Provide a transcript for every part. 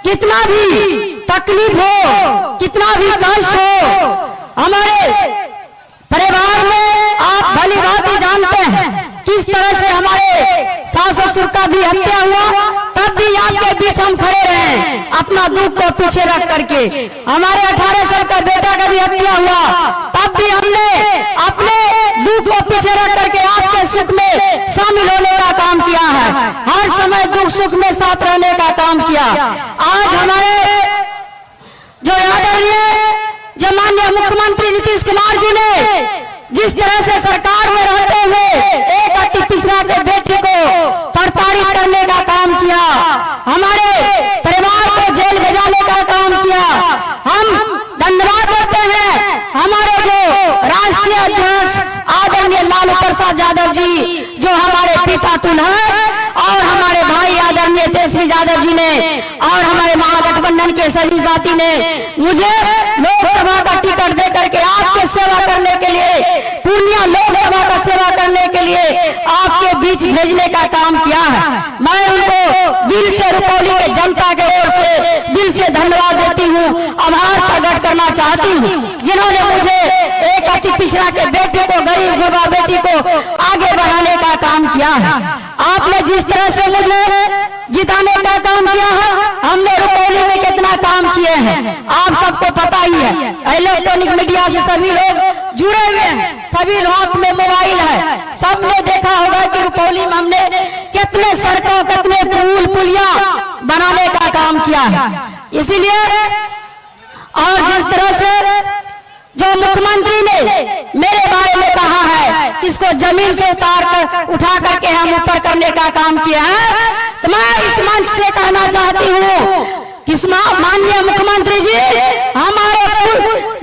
कितना भी तकलीफ हो, कितना भी कष्ट हो, हमारे परिवार में आप भली बात ही जानते हैं किस तरह से हमारे सास ससुर का भी हत्या हुआ, तब भी आपके बीच हम खड़े रहे अपना दुख को पीछे रख करके। हमारे 18 साल का बेटा का भी हत्या हुआ, तब भी हमने अपने दुख को पीछे रख करके आपके सुख में शामिल होने का काम किया है, हर समय दुख सुख में साथ रहने का काम किया। आज हमारे जो आदरणीय जो माननीय मुख्यमंत्री नीतीश कुमार जी ने जिस तरह से सरकार में रहते हुए एक अति पिछड़ा के बेटे को प्रताड़ित करने का काम किया, हमारे परिवार को जेल भेजाने का काम किया, हम धन्यवाद देते हैं हमारे जो राष्ट्रीय अध्यक्ष आदरणीय लालू प्रसाद यादव जी, जो हमारे पिता तुल्य हैं, और हमारे भाई आदरणीय तेजस्वी यादव जी ने, और हमारे महागठबंधन के सभी साथी ने मुझे लोकसभा का टिकट दे करके आपके सेवा करने के लिए, पूर्णिया लोकसभा का सेवा करने के लिए आपके बीच भेजने का काम किया है। मैं उनको दिल से रुपौली के जनता के ओर से दिल से धन्यवाद देती हूँ, आभार प्रकट करना चाहती हूँ, जिन्होंने मुझे एक अति पिछड़ा के बेटे को, गरीब गुरबा बेटी को आगे बढ़ाने का काम किया है। आपने जिस तरह से मुझे जिताने का काम किया है, हमने रुपौली में कितना काम किए हैं आप सबको पता ही है। इलेक्ट्रॉनिक मीडिया से सभी लोग जुड़े हुए हैं, सभी हाथ में मोबाइल है, सबने देखा होगा कि रुपौली में हमने कितने सड़कों, कितने पुल पुलिया बनाने का काम किया है। इसीलिए और जिस तरह से जो मुख्यमंत्री ने मेरे बारे में कहा है कि इसको जमीन से उठा करके हम ऊपर करने का काम किया है, तो मैं इस मंच से कहना चाहती हूँ कि माननीय मुख्यमंत्री जी, हमारे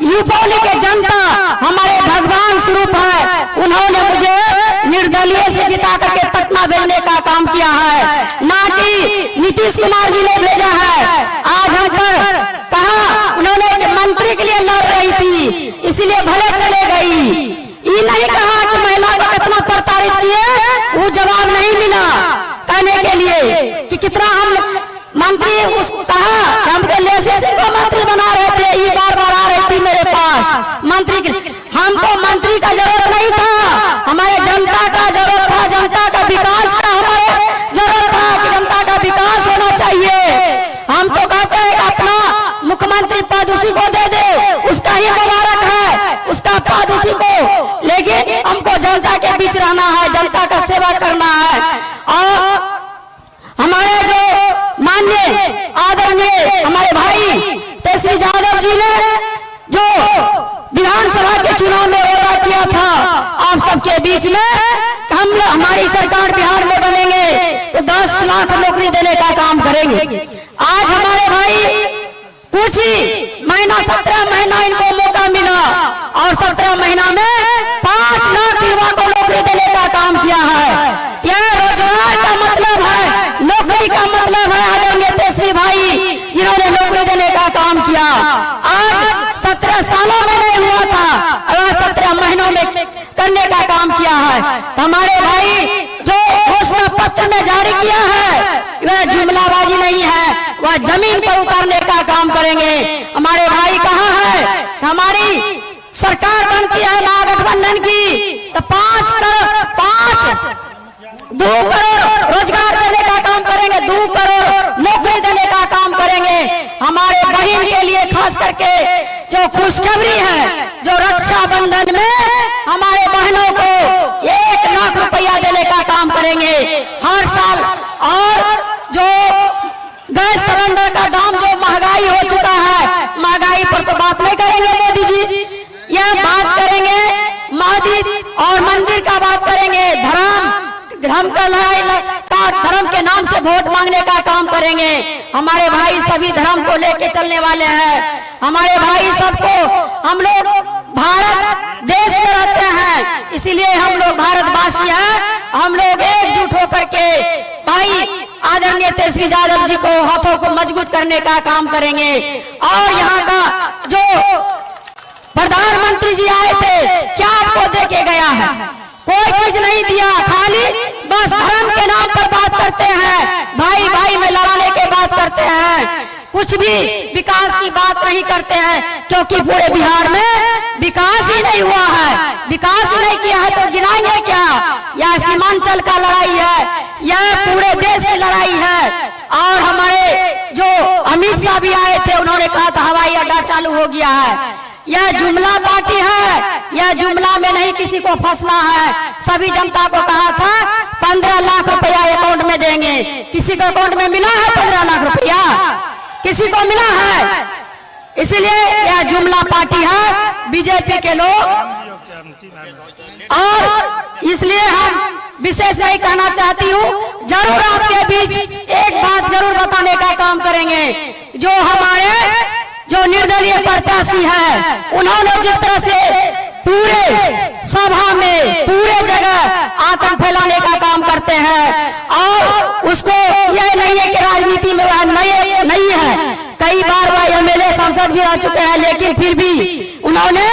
रुपौली के जनता हमारे भगवान स्वरूप है, उन्होंने मुझे निर्दलीय से जिता करके पटना भेजने का काम किया है, ना कि नीतीश कुमार जी ने भेजा है। आज हम पर कहा उन्होंने मंत्री के लिए लड़ रही थी, इसलिए भले चले गई, ये नहीं कहा कि महिला को कितना प्रताड़ित किए, वो जवाब नहीं मिला कहने के लिए कि कितना हम मंत्री कहा हमको लेसे को मंत्री बना रहे थे, ये बार बार आ रही थी मेरे पास मंत्री के, हमको मंत्री का जरूरत नहीं था, हमारे जनता का जरूरत था, जनता का विकास का हमारे जरूरत था कि जनता का विकास होना चाहिए। हम तो कहते हैं अपना मुख्यमंत्री पद उसी को दे दे, उसका ही मुबारक है, उसका पद उसी को, लेकिन हमको जनता के बीच रहना है, जनता का सेवा करना है। और हमारे जो माननीय आदरणीय हमारे भाई तेजस्वी यादव जी ने जो विधानसभा के चुनाव में वादा किया था आप सबके बीच में, हम हमारी सरकार बिहार में बनेंगे तो 10 लाख नौकरी देने का काम करेंगे। आज हमारे भाई कुछ ही महीना 17 महीना इनको मौका मिला और 17 महीना में 5 लाख युवा को नौकरी देने का काम किया है। यह रोजगार का मतलब है, नौकरी का मतलब है आदरणीय तेजस्वी भाई जिन्होंने नौकरी देने का काम किया। आज 17 सालों में नहीं हुआ था, अगर 17 महीनों में करने का काम किया है। तो हमारे भाई जो घोषणा पत्र में जारी किया है वह जुमलाबाजी नहीं है, वह जमीन पर उतारने का काम करेंगे। हमारे भाई कहा है हमारी सरकार बनती है महागठबंधन की तो 2 करोड़ रोजगार देने का काम करेंगे, 2 करोड़ नौकरी देने का काम करेंगे। हमारे बहन के लिए खास करके जो खुशखबरी है, जो रक्षाबंधन में हमारे बहनों को 1 लाख रुपया देने का काम करेंगे हर साल। और जो गैस सिलेंडर का दाम जो महंगाई हो चुका है, महंगाई पर तो बात नहीं करेंगे मोदी जी, यह बात करेंगे मस्जिद और मंदिर का बात करेंगे, धर्म का धर्म के नाम से वोट मांगने का काम करेंगे। हमारे भाई सभी धर्म को लेके चलने वाले हैं। हमारे भाई सबको, हम लोग भारत देश में रहते हैं, इसीलिए हम लोग भारतवासी हैं, हम लोग एकजुट होकर के भाई आदरणीय तेजस्वी यादव जी को हाथों को मजबूत करने का काम करेंगे। और यहाँ का जो प्रधानमंत्री जी आए थे, क्या आपको दे के गया है? कोई चीज नहीं दिया, खाली बस धर्म के नाम पर बात करते हैं, भाई भाई में लड़ाने के बात करते हैं। कुछ भी विकास की बात नहीं करते हैं, क्योंकि पूरे बिहार में विकास ही नहीं हुआ है। विकास ही नहीं किया है तो गिनाएंगे क्या? यह सीमांचल का लड़ाई है, यह पूरे देश की लड़ाई है। और हमारे जो अमित शाह भी आए थे, उन्होंने कहा था हवाई अड्डा चालू हो गया है। यह जुमला पार्टी है, यह जुमला में नहीं किसी को फंसना है। सभी जनता को कहा था 15 लाख रुपया अकाउंट में देंगे। किसी के अकाउंट में मिला है 15 लाख रुपया? किसी को मिला है? इसलिए यह जुमला पार्टी है बीजेपी के लोग। और इसलिए हम विशेष नहीं कहना चाहती हूँ, जरूर आपके बीच एक बात जरूर बताने का काम करेंगे। जो हमारे जो निर्दलीय प्रत्याशी है, उन्होंने जिस तरह से पूरे सभा में पूरे जगह आतंक फैलाने का काम करते हैं, और उसको यह नहीं है कि राजनीति में वह नहीं है। कई बार वह एमएलए सांसद भी आ चुके हैं, लेकिन फिर भी उन्होंने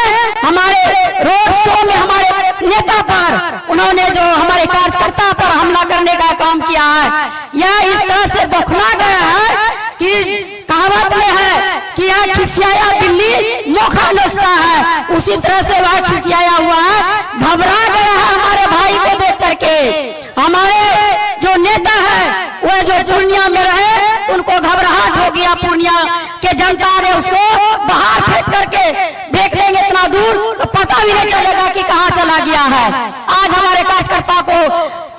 हमारे रोड शो में हमारे नेता पर, उन्होंने जो हमारे कार्यकर्ता पर हमला करने का काम किया है। यह इस तरह से बौखला गया है कि कहावत में है कि यह खिसियाया बिल्ली नोखा नोचता है, उसी तरह से वह खिसियाया हुआ है, घबरा गया है हमारे भाई को देख करके। हमारे जो नेता है वह जो पूर्णिया में रहे, उनको घबराहट हो गया। पूर्णिया के जनता ने उसको बाहर फेंक करके देख लेंगे इतना दूर तो पता भी नहीं चलेगा कि कहाँ चला गया है। आज हमारे कार्यकर्ता को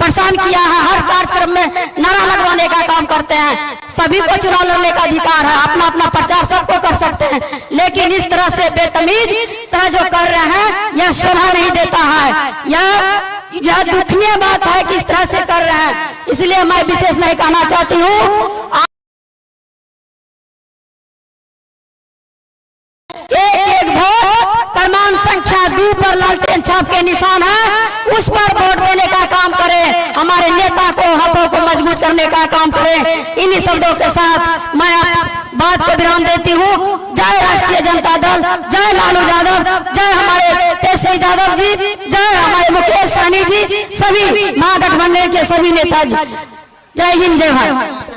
परेशान किया है, हर कार्यक्रम में नारा लगवाने का काम करते हैं। सभी को चुनाव लड़ने का अधिकार है, अपना अपना प्रचार सबको कर सकते हैं, लेकिन इस तरह से बेतमीज तरह जो कर रहे हैं यह शोभा नहीं देता है। यह दुखनीय बात है कि इस तरह से कर रहे हैं। इसलिए मैं विशेष नहीं कहना चाहती हूँ। एक वोट क्रमांक संख्या 2 पर लालटेन छाप के निशान है, उस पर वोट देने का काम करें। हमारे नेता को हाथों को मजबूत करने का काम करें। इन्हीं शब्दों के साथ मैं बात को विराम देती हूँ। जय राष्ट्रीय जनता दल, जय लालू यादव, जय हमारे तेजस्वी यादव जी, जय हमारे मुकेश सहनी जी, सभी महागठबंधन के सभी नेता जी। जय हिंद, जय भारत।